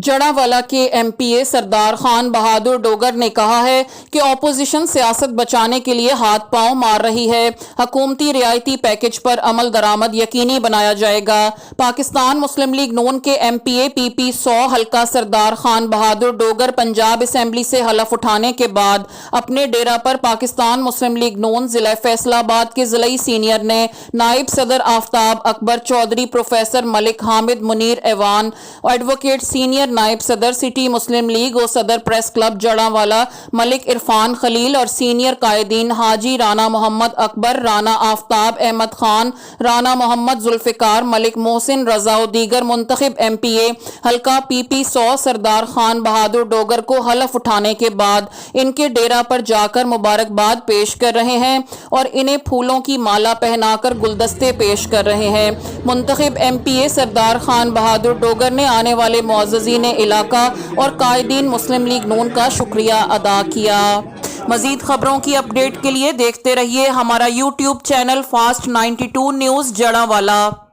जड़ावाला के एमपीए सरदार खान बहादुर डोगर ने कहा है कि अपोजिशन सियासत बचाने के लिए हाथ पांव मार रही है। हुकूमती रियायती पैकेज पर अमल दरामद यकीनी बनाया जाएगा। पाकिस्तान मुस्लिम लीग नून के एमपीए पीपी 100 हल्का सरदार खान बहादुर डोगर पंजाब असेंबली से हलफ उठाने के बाद अपने डेरा पर पाकिस्तान मुस्लिम लीग नून जिला फैसलाबाद के जिलाई सीनियर ने नायब सदर आफ्ताब अकबर चौधरी, प्रोफेसर मलिक हामिद मुनीर ऐवान, एडवोकेट सीनियर नायब सदर सिटी मुस्लिम लीग और सदर प्रेस क्लब जड़ावाला मलिक इरफान खलील और सीनियर कायदीन हाजी राना मोहम्मद अकबर, राना आफ्ताब अहमद खान, राना मोहम्मद जुल्फिकार, मलिक मोहसिन रजा और दीगर मुंतखब एमपीए हल्का पीपी 100 सरदार खान बहादुर डोगर को हलफ उठाने के बाद इनके डेरा पर जाकर मुबारकबाद पेश कर रहे हैं और इन्हें फूलों की माला पहनाकर गुलदस्ते पेश कर रहे हैं। मुंतखब एमपीए सरदार खान बहादुर डोगर ने आने वाले मुअज़्ज़िज़ीन इलाका और कायदीन मुस्लिम लीग नून का शुक्रिया अदा किया। मज़ीद खबरों की अपडेट के लिए देखते रहिए हमारा YouTube channel fast 92 news Jaranwala.